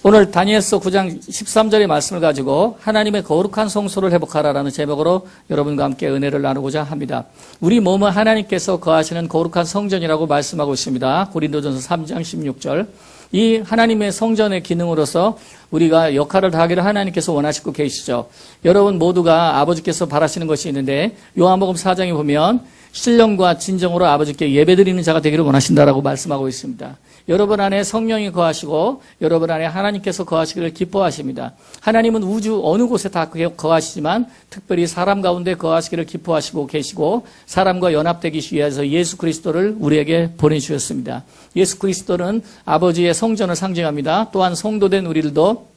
오늘 다니엘서 9장 13절의 말씀을 가지고 하나님의 거룩한 성소를 회복하라라는 제목으로 여러분과 함께 은혜를 나누고자 합니다. 우리 몸은 하나님께서 거하시는 거룩한 성전이라고 말씀하고 있습니다. 고린도전서 3장 16절. 이 하나님의 성전의 기능으로서 우리가 역할을 다하기를 하나님께서 원하시고 계시죠. 여러분 모두가 아버지께서 바라시는 것이 있는데 요한복음 4장에 보면 신령과 진정으로 아버지께 예배드리는 자가 되기를 원하신다라고 말씀하고 있습니다. 여러분 안에 성령이 거하시고 여러분 안에 하나님께서 거하시기를 기뻐하십니다. 하나님은 우주 어느 곳에 다 거하시지만 특별히 사람 가운데 거하시기를 기뻐하시고 계시고 사람과 연합되기 위해서 예수 그리스도를 우리에게 보내주셨습니다. 예수 그리스도는 아버지의 성전을 상징합니다. 또한 성도된 우리들도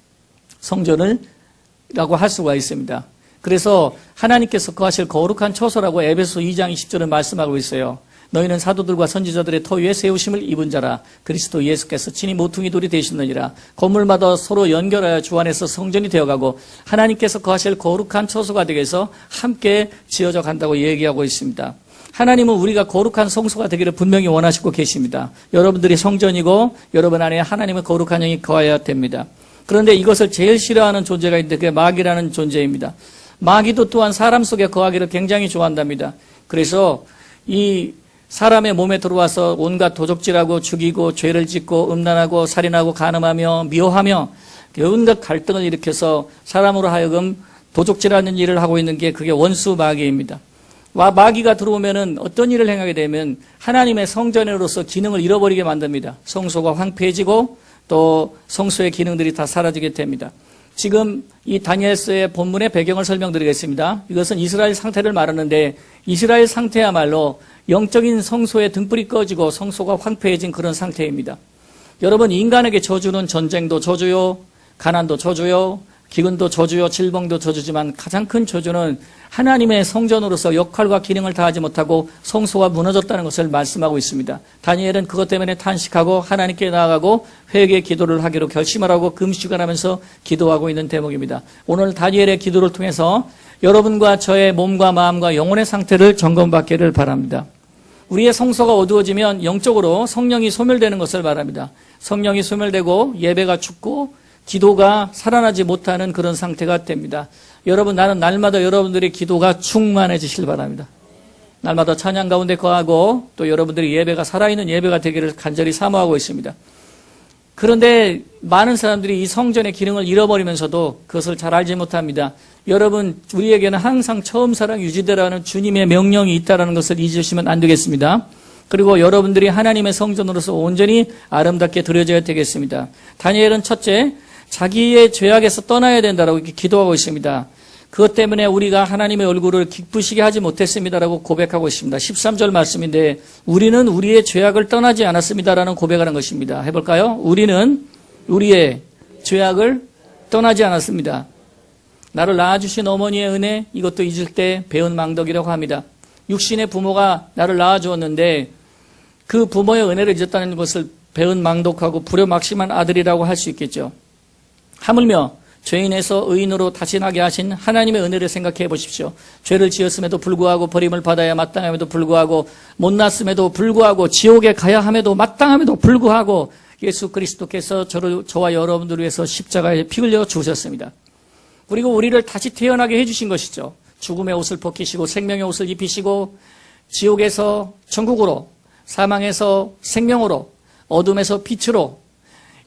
성전을라고 할 수가 있습니다. 그래서 하나님께서 거하실 거룩한 처소라고 에베소 2장 20절은 말씀하고 있어요. 너희는 사도들과 선지자들의 터 위에 세우심을 입은 자라. 그리스도 예수께서 친히 모퉁이 돌이 되시느니라. 건물마다 서로 연결하여 주 안에서 성전이 되어가고 하나님께서 거하실 거룩한 처소가 되게 해서 함께 지어져 간다고 얘기하고 있습니다. 하나님은 우리가 거룩한 성소가 되기를 분명히 원하시고 계십니다. 여러분들이 성전이고 여러분 안에 하나님의 거룩한 영이 거해야 됩니다. 그런데 이것을 제일 싫어하는 존재가 있는데 그게 마귀라는 존재입니다. 마귀도 또한 사람 속에 거하기를 굉장히 좋아한답니다. 그래서 이 사람의 몸에 들어와서 온갖 도적질하고 죽이고 죄를 짓고 음란하고 살인하고 간음하며 미워하며 온갖 갈등을 일으켜서 사람으로 하여금 도적질하는 일을 하고 있는 게 그게 원수 마귀입니다. 마귀가 들어오면은 어떤 일을 행하게 되면 하나님의 성전으로서 기능을 잃어버리게 만듭니다. 성소가 황폐해지고 또 성소의 기능들이 다 사라지게 됩니다. 지금 이 다니엘서의 본문의 배경을 설명드리겠습니다. 이것은 이스라엘 상태를 말하는데 이스라엘 상태야말로 영적인 성소의 등불이 꺼지고 성소가 황폐해진 그런 상태입니다. 여러분 인간에게 저주는 전쟁도 저주요, 가난도 저주요, 기근도 저주요, 질병도 저주지만 가장 큰 저주는 하나님의 성전으로서 역할과 기능을 다하지 못하고 성소가 무너졌다는 것을 말씀하고 있습니다. 다니엘은 그것 때문에 탄식하고 하나님께 나아가고 회개 기도를 하기로 결심을 하고 금식을 하면서 기도하고 있는 대목입니다. 오늘 다니엘의 기도를 통해서 여러분과 저의 몸과 마음과 영혼의 상태를 점검받기를 바랍니다. 우리의 성소가 어두워지면 영적으로 성령이 소멸되는 것을 말합니다. 성령이 소멸되고 예배가 죽고 기도가 살아나지 못하는 그런 상태가 됩니다. 여러분 나는 날마다 여러분들의 기도가 충만해지실 바랍니다. 날마다 찬양 가운데 거하고 또 여러분들의 예배가 살아있는 예배가 되기를 간절히 사모하고 있습니다. 그런데 많은 사람들이 이 성전의 기능을 잃어버리면서도 그것을 잘 알지 못합니다. 여러분 우리에게는 항상 처음 사랑 유지되라는 주님의 명령이 있다는 것을 잊으시면 안 되겠습니다. 그리고 여러분들이 하나님의 성전으로서 온전히 아름답게 드려져야 되겠습니다. 다니엘은 첫째 자기의 죄악에서 떠나야 된다라고 이렇게 기도하고 있습니다. 그것 때문에 우리가 하나님의 얼굴을 기쁘시게 하지 못했습니다라고 고백하고 있습니다. 13절 말씀인데 우리는 우리의 죄악을 떠나지 않았습니다라는 고백하는 것입니다. 해볼까요? 우리는 우리의 죄악을 떠나지 않았습니다. 나를 낳아주신 어머니의 은혜 이것도 잊을 때 배은 망덕이라고 합니다. 육신의 부모가 나를 낳아주었는데 그 부모의 은혜를 잊었다는 것을 배은 망덕하고 불효막심한 아들이라고 할 수 있겠죠. 하물며 죄인에서 의인으로 다신하게 하신 하나님의 은혜를 생각해 보십시오. 죄를 지었음에도 불구하고 버림을 받아야 마땅함에도 불구하고 못났음에도 불구하고 지옥에 가야 함에도 마땅함에도 불구하고 예수 그리스도께서 저와 여러분들을 위해서 십자가에 피 흘려 주셨습니다. 그리고 우리를 다시 태어나게 해주신 것이죠. 죽음의 옷을 벗기시고 생명의 옷을 입히시고 지옥에서 천국으로 사망에서 생명으로 어둠에서 빛으로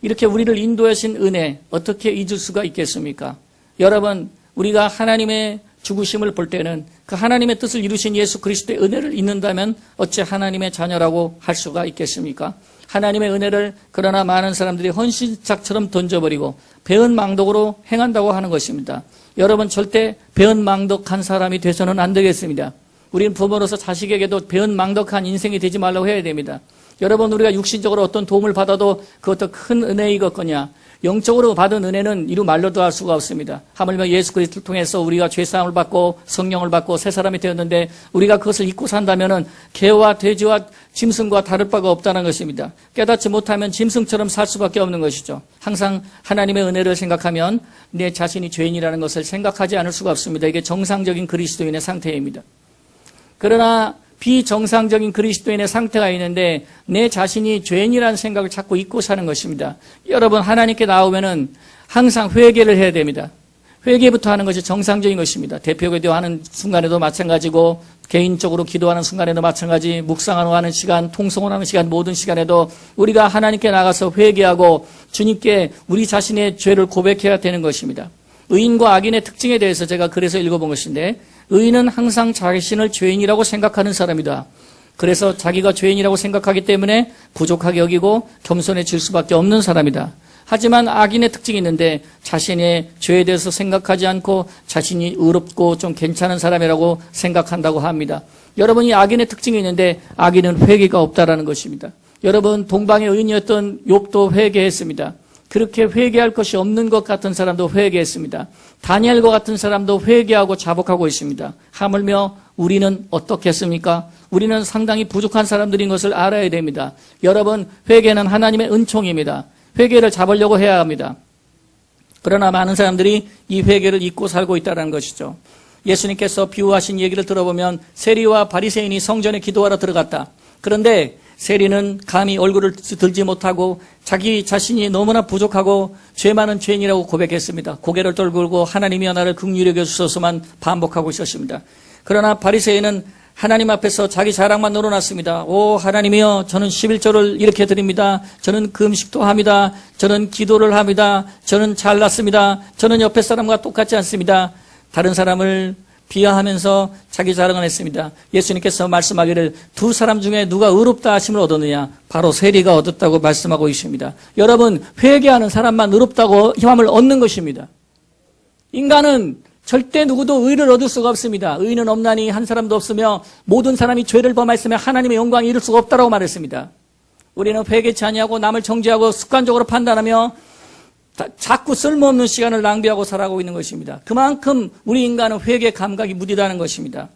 이렇게 우리를 인도하신 은혜 어떻게 잊을 수가 있겠습니까? 여러분 우리가 하나님의 죽으심을 볼 때는 그 하나님의 뜻을 이루신 예수 그리스도의 은혜를 잊는다면 어찌 하나님의 자녀라고 할 수가 있겠습니까? 하나님의 은혜를 그러나 많은 사람들이 헌신짝처럼 던져버리고 배은망덕으로 행한다고 하는 것입니다. 여러분 절대 배은망덕한 사람이 돼서는 안 되겠습니다. 우리는 부모로서 자식에게도 배은망덕한 인생이 되지 말라고 해야 됩니다. 여러분 우리가 육신적으로 어떤 도움을 받아도 그것도 큰 은혜이겠거냐. 영적으로 받은 은혜는 이루 말로도 할 수가 없습니다. 하물며 예수 그리스도를 통해서 우리가 죄사함을 받고 성령을 받고 새 사람이 되었는데 우리가 그것을 잊고 산다면은 개와 돼지와 짐승과 다를 바가 없다는 것입니다. 깨닫지 못하면 짐승처럼 살 수밖에 없는 것이죠. 항상 하나님의 은혜를 생각하면 내 자신이 죄인이라는 것을 생각하지 않을 수가 없습니다. 이게 정상적인 그리스도인의 상태입니다. 그러나 비정상적인 그리스도인의 상태가 있는데 내 자신이 죄인이라는 생각을 자꾸 잊고 사는 것입니다. 여러분, 하나님께 나오면은 항상 회개를 해야 됩니다. 회개부터 하는 것이 정상적인 것입니다. 대표 기도하는 순간에도 마찬가지고, 개인적으로 기도하는 순간에도 마찬가지, 묵상하는 시간, 통성하는 시간, 모든 시간에도 우리가 하나님께 나가서 회개하고 주님께 우리 자신의 죄를 고백해야 되는 것입니다. 의인과 악인의 특징에 대해서 제가 그래서 읽어본 것인데, 의인은 항상 자신을 죄인이라고 생각하는 사람이다. 그래서 자기가 죄인이라고 생각하기 때문에 부족하게 여기고 겸손해질 수밖에 없는 사람이다. 하지만 악인의 특징이 있는데 자신의 죄에 대해서 생각하지 않고 자신이 의롭고 좀 괜찮은 사람이라고 생각한다고 합니다. 여러분이 악인의 특징이 있는데 악인은 회개가 없다라는 것입니다. 여러분, 동방의 의인이었던 욥도 회개했습니다. 그렇게 회개할 것이 없는 것 같은 사람도 회개했습니다. 다니엘과 같은 사람도 회개하고 자복하고 있습니다. 하물며 우리는 어떻겠습니까? 우리는 상당히 부족한 사람들인 것을 알아야 됩니다. 여러분, 회개는 하나님의 은총입니다. 회개를 잡으려고 해야 합니다. 그러나 많은 사람들이 이 회개를 잊고 살고 있다는 것이죠. 예수님께서 비유하신 얘기를 들어보면 세리와 바리새인이 성전에 기도하러 들어갔다. 그런데 세리는 감히 얼굴을 들지 못하고 자기 자신이 너무나 부족하고 죄 많은 죄인이라고 고백했습니다. 고개를 떨굴고 하나님이여 나를 긍휼히 여겨주소서만 반복하고 있었습니다. 그러나 바리새인은 하나님 앞에서 자기 자랑만 늘어났습니다. 오 하나님이여, 저는 11조를 이렇게 드립니다. 저는 금식도 합니다. 저는 기도를 합니다. 저는 잘났습니다. 저는 옆에 사람과 똑같지 않습니다. 다른 사람을 비하하면서 자기 자랑을 했습니다. 예수님께서 말씀하기를 두 사람 중에 누가 의롭다 하심을 얻었느냐? 바로 세리가 얻었다고 말씀하고 있습니다. 여러분, 회개하는 사람만 의롭다고 힘을 얻는 것입니다. 인간은 절대 누구도 의를 얻을 수가 없습니다. 의인은 없나니 한 사람도 없으며 모든 사람이 죄를 범하였으며 하나님의 영광에 이를 수가 없다라고 말했습니다. 우리는 회개치 아니하고 남을 정죄하고 습관적으로 판단하며 자꾸 쓸모없는 시간을 낭비하고 살아가고 있는 것입니다. 그만큼 우리 인간은 회개 감각이 무디다는 것입니다.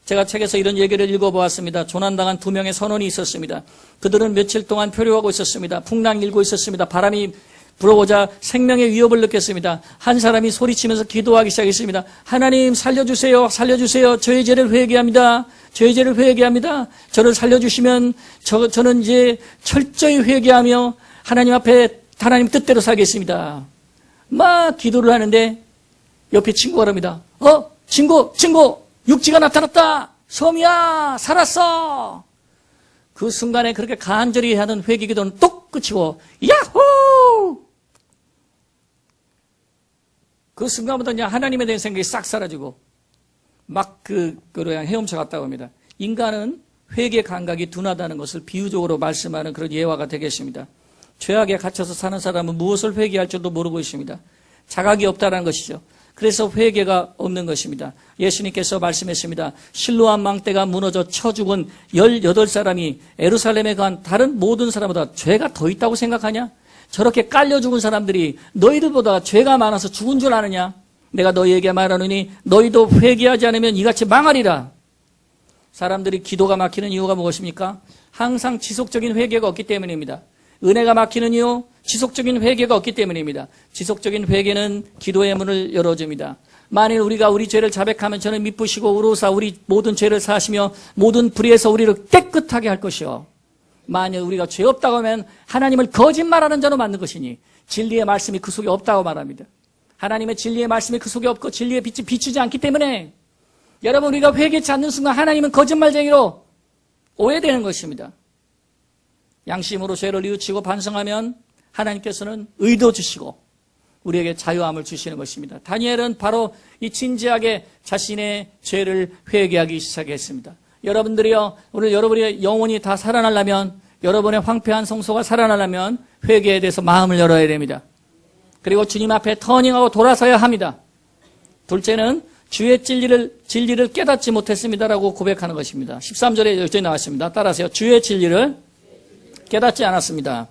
제가 책에서 이런 얘기를 읽어보았습니다. 조난당한 2명의 선원이 있었습니다. 그들은 며칠 동안 표류하고 있었습니다. 풍랑 일고 있었습니다. 바람이 불어오자 생명의 위협을 느꼈습니다. 한 사람이 소리치면서 기도하기 시작했습니다. 하나님 살려주세요. 살려주세요. 저의 죄를 회개합니다. 저의 죄를 회개합니다. 저를 살려주시면 저는 이제 철저히 회개하며 하나님 앞에 하나님 뜻대로 살겠습니다. 막 기도를 하는데 옆에 친구가 그럽니다. 친구 육지가 나타났다. 섬이야 살았어. 그 순간에 그렇게 간절히 하는 회개 기도는 똑 끝이고 야호! 그 순간부터 이제 하나님에 대한 생각이 싹 사라지고 막 그냥 헤엄쳐 갔다고 합니다. 인간은 회개 감각이 둔하다는 것을 비유적으로 말씀하는 그런 예화가 되겠습니다. 죄악에 갇혀서 사는 사람은 무엇을 회개할 줄도 모르고 있습니다. 자각이 없다는 것이죠. 그래서 회개가 없는 것입니다. 예수님께서 말씀했습니다. 실로암 망대가 무너져 쳐 죽은 18사람이 에루살렘에 간 다른 모든 사람보다 죄가 더 있다고 생각하냐? 저렇게 깔려 죽은 사람들이 너희들보다 죄가 많아서 죽은 줄 아느냐? 내가 너희에게 말하노니 너희도 회개하지 않으면 이같이 망하리라. 사람들이 기도가 막히는 이유가 무엇입니까? 항상 지속적인 회개가 없기 때문입니다. 은혜가 막히는 이유, 지속적인 회개가 없기 때문입니다. 지속적인 회개는 기도의 문을 열어줍니다. 만일 우리가 우리 죄를 자백하면 저는 미쁘시고 의로우사 우리 모든 죄를 사하시며 모든 불의에서 우리를 깨끗하게 할 것이요. 만일 우리가 죄 없다고 하면 하나님을 거짓말하는 자로 만든 것이니 진리의 말씀이 그 속에 없다고 말합니다. 하나님의 진리의 말씀이 그 속에 없고 진리의 빛이 비추지 않기 때문에 여러분, 우리가 회개치 않는 순간 하나님은 거짓말쟁이로 오해되는 것입니다. 양심으로 죄를 뉘우치고 반성하면 하나님께서는 의도 주시고 우리에게 자유함을 주시는 것입니다. 다니엘은 바로 이 진지하게 자신의 죄를 회개하기 시작했습니다. 여러분들이요, 오늘 여러분의 영혼이 다 살아나려면, 여러분의 황폐한 성소가 살아나려면 회개에 대해서 마음을 열어야 됩니다. 그리고 주님 앞에 터닝하고 돌아서야 합니다. 둘째는 주의 진리를 깨닫지 못했습니다라고 고백하는 것입니다. 13절에 여기 나왔습니다. 따라하세요. 주의 진리를 깨닫지 않았습니다.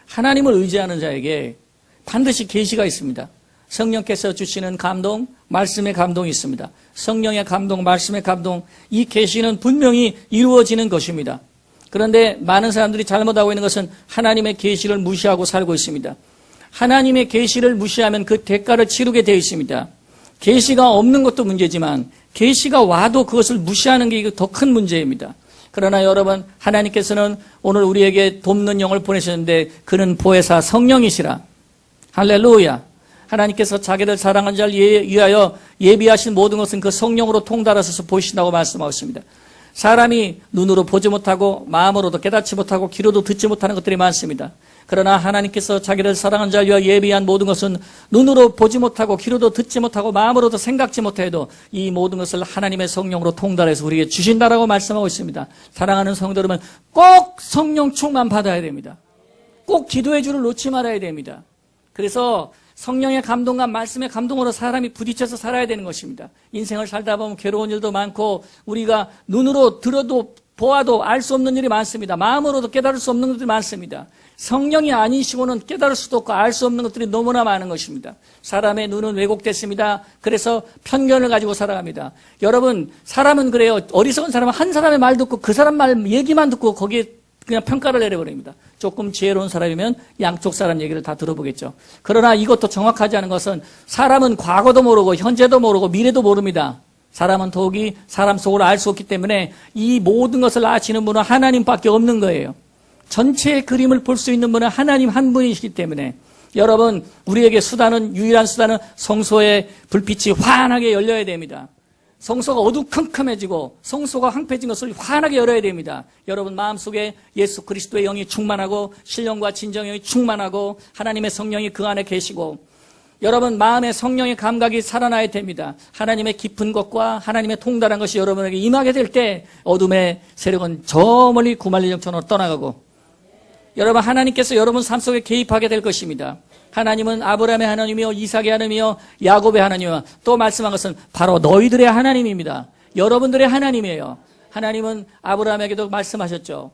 하나님을 의지하는 자에게 반드시 계시가 있습니다. 성령께서 주시는 감동, 말씀의 감동이 있습니다. 성령의 감동, 말씀의 감동, 이 계시는 분명히 이루어지는 것입니다. 그런데 많은 사람들이 잘못하고 있는 것은 하나님의 계시를 무시하고 살고 있습니다. 하나님의 계시를 무시하면 그 대가를 치르게 되어 있습니다. 계시가 없는 것도 문제지만 계시가 와도 그것을 무시하는 게 더 큰 문제입니다. 그러나 여러분, 하나님께서는 오늘 우리에게 돕는 영을 보내셨는데 그는 보혜사 성령이시라. 할렐루야. 하나님께서 자기를 사랑하는 자를 위하여 예비하신 모든 것은 그 성령으로 통달하셔서 보이신다고 말씀하고 있습니다. 사람이 눈으로 보지 못하고 마음으로도 깨닫지 못하고 귀로도 듣지 못하는 것들이 많습니다. 그러나 하나님께서 자기를 사랑하는 자를 위하여 예비한 모든 것은 눈으로 보지 못하고 귀로도 듣지 못하고 마음으로도 생각지 못해도 이 모든 것을 하나님의 성령으로 통달해서 우리에게 주신다라고 말씀하고 있습니다. 사랑하는 성도 여러분, 꼭 성령 충만 받아야 됩니다. 꼭 기도의 줄을 놓지 말아야 됩니다. 그래서 성령의 감동과 말씀의 감동으로 사람이 부딪혀서 살아야 되는 것입니다. 인생을 살다 보면 괴로운 일도 많고 우리가 눈으로 들어도 보아도 알 수 없는 일이 많습니다. 마음으로도 깨달을 수 없는 것들이 많습니다. 성령이 아니시고는 깨달을 수도 없고 알 수 없는 것들이 너무나 많은 것입니다. 사람의 눈은 왜곡됐습니다. 그래서 편견을 가지고 살아갑니다. 여러분, 사람은 그래요. 어리석은 사람은 한 사람의 말 듣고 그 사람 말 얘기만 듣고 거기에 그냥 평가를 내려버립니다. 조금 지혜로운 사람이면 양쪽 사람 얘기를 다 들어보겠죠. 그러나 이것도 정확하지 않은 것은 사람은 과거도 모르고 현재도 모르고 미래도 모릅니다. 사람은 더욱이 사람 속으로 알 수 없기 때문에 이 모든 것을 아시는 분은 하나님밖에 없는 거예요. 전체의 그림을 볼 수 있는 분은 하나님 한 분이시기 때문에 여러분, 우리에게 유일한 수단은 성소의 불빛이 환하게 열려야 됩니다. 성소가 어두컴컴해지고 성소가 황폐해진 것을 환하게 열어야 됩니다. 여러분 마음속에 예수 그리스도의 영이 충만하고 신령과 진정의 영이 충만하고 하나님의 성령이 그 안에 계시고 여러분 마음의 성령의 감각이 살아나야 됩니다. 하나님의 깊은 것과 하나님의 통달한 것이 여러분에게 임하게 될 때 어둠의 세력은 저 멀리 구말리 영천으로 떠나가고 여러분 하나님께서 여러분 삶 속에 개입하게 될 것입니다. 하나님은 아브라함의 하나님이요 이삭의 하나님이요 야곱의 하나님이요 또 말씀한 것은 바로 너희들의 하나님입니다. 여러분들의 하나님이에요. 하나님은 아브라함에게도 말씀하셨죠.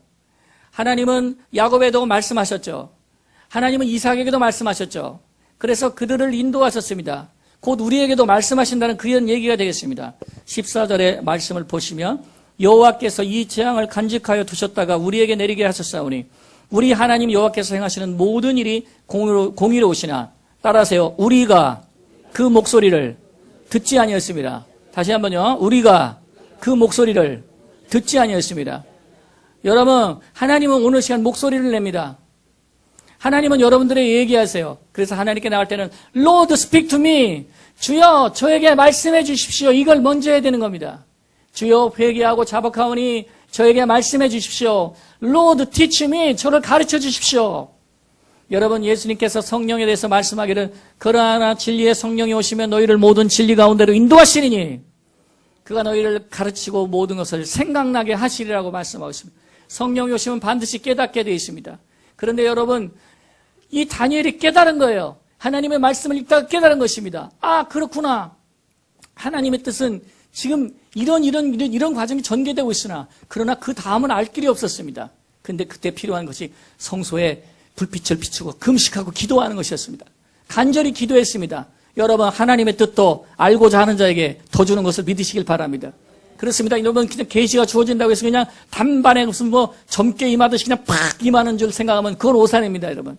하나님은 야곱에도 말씀하셨죠. 하나님은 이삭에게도 말씀하셨죠. 그래서 그들을 인도하셨습니다. 곧 우리에게도 말씀하신다는 그런 얘기가 되겠습니다. 14절의 말씀을 보시면 여호와께서 이 재앙을 간직하여 두셨다가 우리에게 내리게 하셨사오니 우리 하나님 여호와께서 행하시는 모든 일이 공의로우시나 따라하세요. 우리가 그 목소리를 듣지 아니었습니다. 다시 한번요. 우리가 그 목소리를 듣지 아니었습니다. 여러분 하나님은 오늘 시간 목소리를 냅니다. 하나님은 여러분들에게 얘기하세요. 그래서 하나님께 나갈 때는 Lord speak to me. 주여 저에게 말씀해 주십시오. 이걸 먼저 해야 되는 겁니다. 주여 회개하고 자복하오니 저에게 말씀해 주십시오. Lord teach me. 저를 가르쳐 주십시오. 여러분 예수님께서 성령에 대해서 말씀하기를 그러나 진리의 성령이 오시면 너희를 모든 진리 가운데로 인도하시리니 그가 너희를 가르치고 모든 것을 생각나게 하시리라고 말씀하고 있습니다. 성령이 오시면 반드시 깨닫게 되어 있습니다. 그런데 여러분 이 다니엘이 깨달은 거예요. 하나님의 말씀을 읽다가 깨달은 것입니다. 아 그렇구나. 하나님의 뜻은 지금 이런 과정이 전개되고 있으나 그러나 그 다음은 알 길이 없었습니다. 근데 그때 필요한 것이 성소에 불빛을 비추고 금식하고 기도하는 것이었습니다. 간절히 기도했습니다. 여러분 하나님의 뜻도 알고자 하는 자에게 더 주는 것을 믿으시길 바랍니다. 그렇습니다. 여러분 그냥 계시가 주어진다고 해서 그냥 단반에 무슨 점괘 임하듯이 그냥 팍 임하는 줄 생각하면 그건 오산입니다. 여러분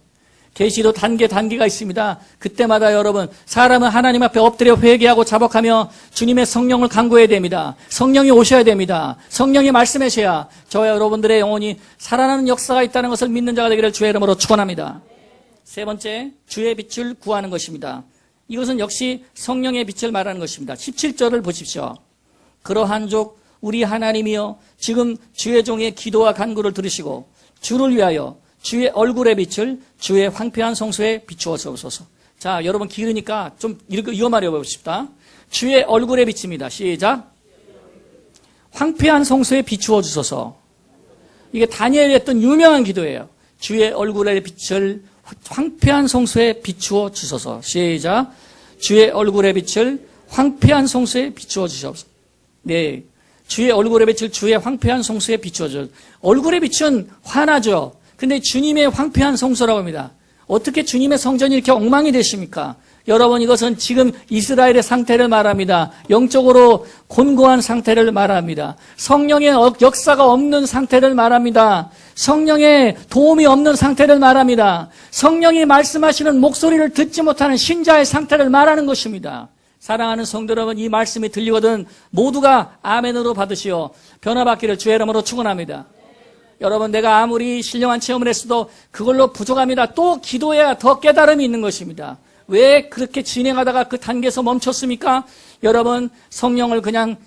계시도 단계가 있습니다. 그때마다 여러분 사람은 하나님 앞에 엎드려 회개하고 자복하며 주님의 성령을 간구해야 됩니다. 성령이 오셔야 됩니다. 성령이 말씀하셔야 저와 여러분들의 영혼이 살아나는 역사가 있다는 것을 믿는 자가 되기를 주의 이름으로 축원합니다. 세 번째, 주의 빛을 구하는 것입니다. 이것은 역시 성령의 빛을 말하는 것입니다. 17절을 보십시오. 그러한 족 우리 하나님이여 지금 주의 종의 기도와 간구를 들으시고 주를 위하여 주의 얼굴의 빛을 주의 황폐한 성소에 비추어 주옵소서. 자, 여러분 길으니까 좀 이거 말해보고 싶다. 주의 얼굴의 빛입니다. 시작. 황폐한 성소에 비추어 주소서. 이게 다니엘이 했던 유명한 기도예요. 주의 얼굴의 빛을 황폐한 성소에 비추어 주소서. 시작. 주의 얼굴의 빛을 황폐한 성소에 비추어 주시옵소서. 네, 주의 얼굴의 빛을 주의 황폐한 성소에 비추어 주소서. 얼굴의 빛은 환하죠. 근데 주님의 황폐한 성소라고 합니다. 어떻게 주님의 성전이 이렇게 엉망이 되십니까? 여러분 이것은 지금 이스라엘의 상태를 말합니다. 영적으로 곤고한 상태를 말합니다. 성령의 역사가 없는 상태를 말합니다. 성령의 도움이 없는 상태를 말합니다. 성령이 말씀하시는 목소리를 듣지 못하는 신자의 상태를 말하는 것입니다. 사랑하는 성도 여러분, 이 말씀이 들리거든 모두가 아멘으로 받으시어 변화받기를 주의 이름으로 축원합니다. 여러분, 내가 아무리 신령한 체험을 했어도 그걸로 부족합니다. 또 기도해야 더 깨달음이 있는 것입니다. 왜 그렇게 진행하다가 그 단계에서 멈췄습니까? 여러분, 성령을 그냥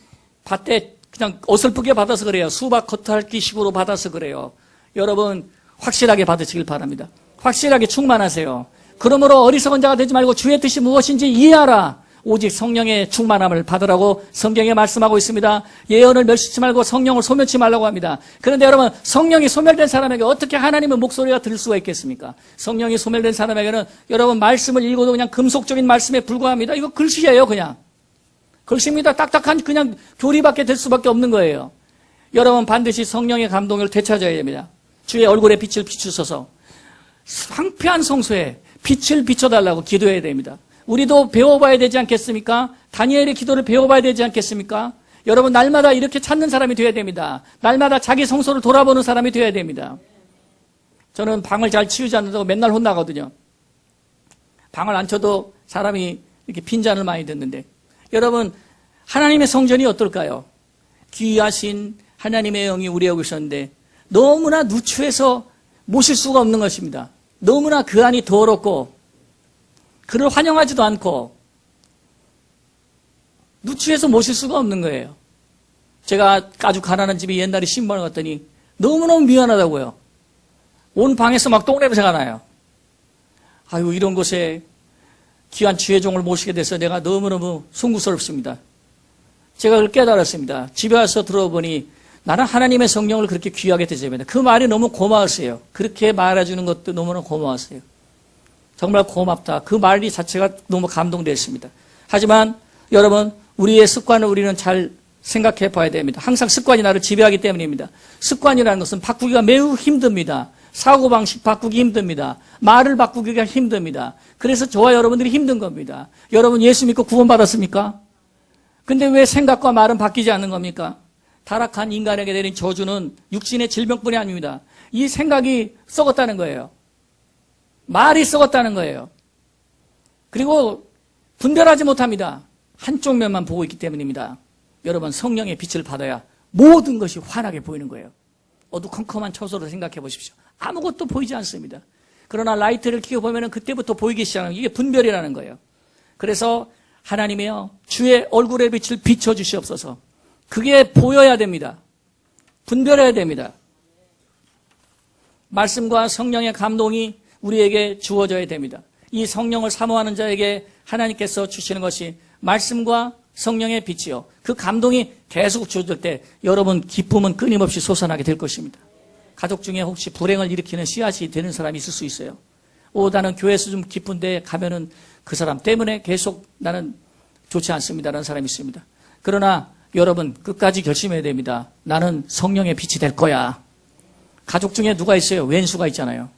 받되 그냥 어설프게 받아서 그래요. 수박 겉핥기식으로 받아서 그래요. 여러분, 확실하게 받으시길 바랍니다. 확실하게 충만하세요. 그러므로 어리석은 자가 되지 말고 주의 뜻이 무엇인지 이해하라. 오직 성령의 충만함을 받으라고 성경에 말씀하고 있습니다. 예언을 멸시치 말고 성령을 소멸치 말라고 합니다. 그런데 여러분, 성령이 소멸된 사람에게 어떻게 하나님의 목소리가 들을 수가 있겠습니까? 성령이 소멸된 사람에게는 여러분, 말씀을 읽어도 그냥 금속적인 말씀에 불과합니다. 이거 글씨예요, 그냥. 글씨입니다. 딱딱한 그냥 교리밖에 될 수밖에 없는 거예요. 여러분, 반드시 성령의 감동을 되찾아야 됩니다. 주의 얼굴에 빛을 비추셔서 황폐한 성소에 빛을 비춰달라고 기도해야 됩니다. 우리도 배워봐야 되지 않겠습니까? 다니엘의 기도를 배워봐야 되지 않겠습니까? 여러분, 날마다 이렇게 찾는 사람이 되어야 됩니다. 날마다 자기 성소를 돌아보는 사람이 되어야 됩니다. 저는 방을 잘 치우지 않는다고 맨날 혼나거든요. 방을 안 쳐도 사람이 이렇게 빈잔을 많이 듣는데, 여러분, 하나님의 성전이 어떨까요? 귀하신 하나님의 영이 우리 여기 있었는데 너무나 누추해서 모실 수가 없는 것입니다. 너무나 그 안이 더럽고 그를 환영하지도 않고 누추해서 모실 수가 없는 거예요. 제가 아주 가난한 집에 옛날에 신방을 갔더니 너무너무 미안하다고요. 온 방에서 막 똥냄새가 나요. 아유, 이런 곳에 귀한 주의 종을 모시게 돼서 내가 너무너무 송구스럽습니다. 제가 그걸 깨달았습니다. 집에 와서 들어보니 나는 하나님의 성령을 그렇게 귀하게 대접합니다. 그 말이 너무 고마웠어요. 그렇게 말해주는 것도 너무나 고마웠어요. 정말 고맙다. 그 말이 자체가 너무 감동됐습니다. 하지만 여러분, 우리의 습관을 우리는 잘 생각해 봐야 됩니다. 항상 습관이 나를 지배하기 때문입니다. 습관이라는 것은 바꾸기가 매우 힘듭니다. 사고방식 바꾸기 힘듭니다. 말을 바꾸기가 힘듭니다. 그래서 저와 여러분들이 힘든 겁니다. 여러분, 예수 믿고 구원받았습니까? 근데 왜 생각과 말은 바뀌지 않는 겁니까? 타락한 인간에게 내린 저주는 육신의 질병뿐이 아닙니다. 이 생각이 썩었다는 거예요. 말이 썩었다는 거예요. 그리고 분별하지 못합니다. 한쪽 면만 보고 있기 때문입니다. 여러분, 성령의 빛을 받아야 모든 것이 환하게 보이는 거예요. 어두컴컴한 처소로 생각해 보십시오. 아무것도 보이지 않습니다. 그러나 라이트를 켜보면 그때부터 보이기 시작하는 이게 분별이라는 거예요. 그래서 하나님이여, 주의 얼굴의 빛을 비춰주시옵소서. 그게 보여야 됩니다. 분별해야 됩니다. 말씀과 성령의 감동이 우리에게 주어져야 됩니다. 이 성령을 사모하는 자에게 하나님께서 주시는 것이 말씀과 성령의 빛이요. 그 감동이 계속 주어질 때 여러분, 기쁨은 끊임없이 솟아나게 될 것입니다. 가족 중에 혹시 불행을 일으키는 씨앗이 되는 사람이 있을 수 있어요. 나는 교회에서 좀 기쁜데 가면은 그 사람 때문에 계속 나는 좋지 않습니다라는 사람이 있습니다. 그러나 여러분, 끝까지 결심해야 됩니다. 나는 성령의 빛이 될 거야. 가족 중에 누가 있어요? 왼수가 있잖아요.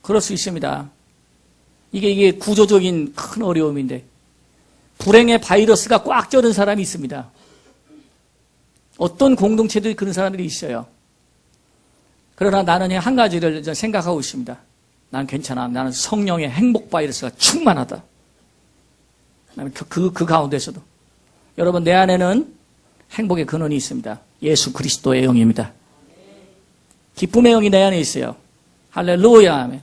그럴 수 있습니다. 이게 구조적인 큰 어려움인데, 불행의 바이러스가 꽉 쪄든 사람이 있습니다. 어떤 공동체도 그런 사람들이 있어요. 그러나 나는 한 가지를 생각하고 있습니다. 난 괜찮아. 나는 성령의 행복 바이러스가 충만하다. 그 가운데서도. 여러분, 내 안에는 행복의 근원이 있습니다. 예수 그리스도의 영입니다. 기쁨의 영이 내 안에 있어요. 할렐루야. 아멘.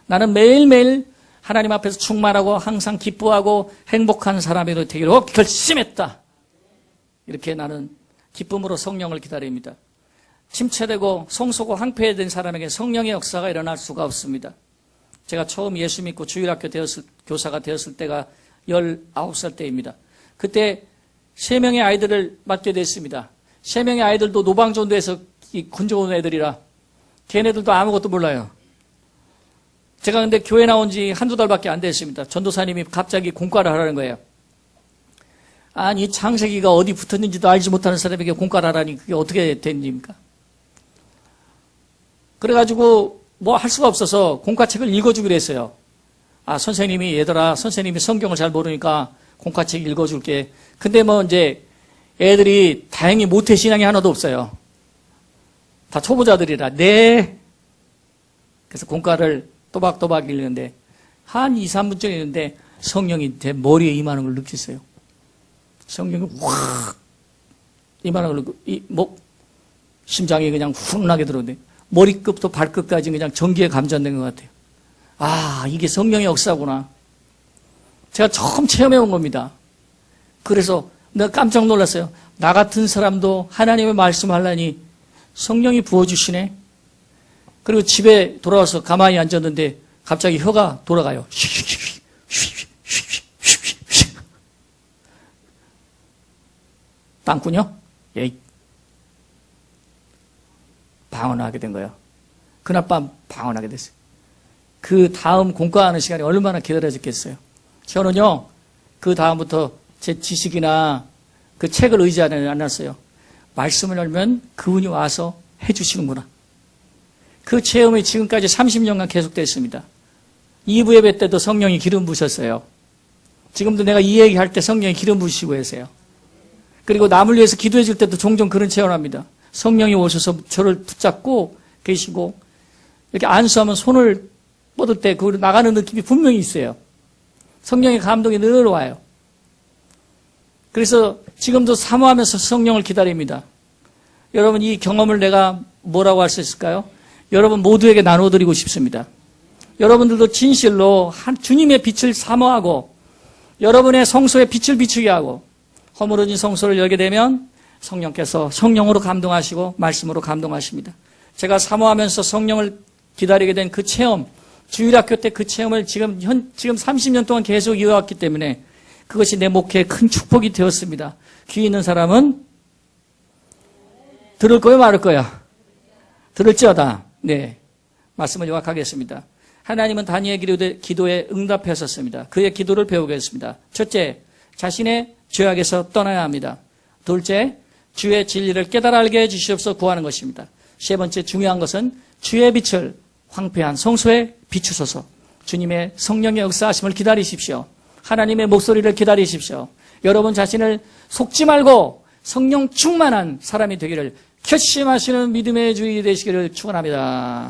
나는 매일매일 하나님 앞에서 충만하고 항상 기뻐하고 행복한 사람이 되기로 결심했다. 이렇게 나는 기쁨으로 성령을 기다립니다. 침체되고 성소고 황폐된 사람에게 성령의 역사가 일어날 수가 없습니다. 제가 처음 예수 믿고 주일학교 교사가 되었을 때가 19살 때입니다. 그때 3명의 아이들을 맡게 됐습니다. 3명의 아이들도 노방전도에서 건져온 애들이라 걔네들도 아무것도 몰라요. 제가 근데 교회 나온 지 한두 달밖에 안 됐습니다. 전도사님이 갑자기 공과를 하라는 거예요. 아니, 창세기가 어디 붙었는지도 알지 못하는 사람에게 공과를 하라니 그게 어떻게 된 일입니까? 그래가지고 뭐 할 수가 없어서 공과책을 읽어주기로 했어요. 선생님이, 얘들아, 선생님이 성경을 잘 모르니까 공과책 읽어줄게. 근데 뭐 이제 애들이 다행히 모태신앙이 하나도 없어요. 다 초보자들이라. 네. 그래서 공과를 또박또박 읽는데 한 2, 3분쯤 읽는데 성령이 내 머리에 임하는 걸 느꼈어요. 성령이 확 임하는 걸 느끼고, 심장이 그냥 훅 나게 들어오는데, 머리끝부터 발끝까지 그냥 전기에 감전된 것 같아요. 아, 이게 성령의 역사구나. 제가 처음 체험해 온 겁니다. 그래서 내가 깜짝 놀랐어요. 나 같은 사람도 하나님의 말씀하려니 성령이 부어주시네. 그리고 집에 돌아와서 가만히 앉았는데 갑자기 혀가 돌아가요. 땅꾼요? 예. 방언하게 된 거예요. 그날 밤 방언하게 됐어요. 그 다음 공과하는 시간이 얼마나 기다려졌겠어요. 저는요, 그 다음부터 제 지식이나 그 책을 의지하지 않았어요. 말씀을 열면 그분이 와서 해주시는구나. 그 체험이 지금까지 30년간 계속됐습니다. 2부 예배 때도 성령이 기름 부으셨어요. 지금도 내가 이 얘기할 때 성령이 기름 부으시고 계세요. 그리고 남을 위해서 기도해 줄 때도 종종 그런 체험을 합니다. 성령이 오셔서 저를 붙잡고 계시고 이렇게 안수하면 손을 뻗을 때 그 나가는 느낌이 분명히 있어요. 성령의 감동이 늘 와요. 그래서 지금도 사모하면서 성령을 기다립니다. 여러분, 이 경험을 내가 뭐라고 할 수 있을까요? 여러분 모두에게 나눠드리고 싶습니다. 여러분들도 진실로 주님의 빛을 사모하고 여러분의 성소에 빛을 비추게 하고 허물어진 성소를 열게 되면 성령께서 성령으로 감동하시고 말씀으로 감동하십니다. 제가 사모하면서 성령을 기다리게 된 그 체험, 주일학교 때 그 체험을 지금 30년 동안 계속 이어왔기 때문에 그것이 내 목회에 큰 축복이 되었습니다. 귀 있는 사람은 들을 거야 말을 거야? 들을지어다. 네, 말씀을 요약하겠습니다. 하나님은 다니엘의 기도에 응답하셨습니다. 그의 기도를 배우겠습니다. 첫째, 자신의 죄악에서 떠나야 합니다. 둘째, 주의 진리를 깨달아 알게 해주시옵소서 구하는 것입니다. 세 번째, 중요한 것은 주의 빛을 황폐한 성소에 비추소서. 주님의 성령의 역사하심을 기다리십시오. 하나님의 목소리를 기다리십시오. 여러분 자신을 속지 말고 성령 충만한 사람이 되기를 결심하시는 믿음의 주인이 되시기를 축원합니다.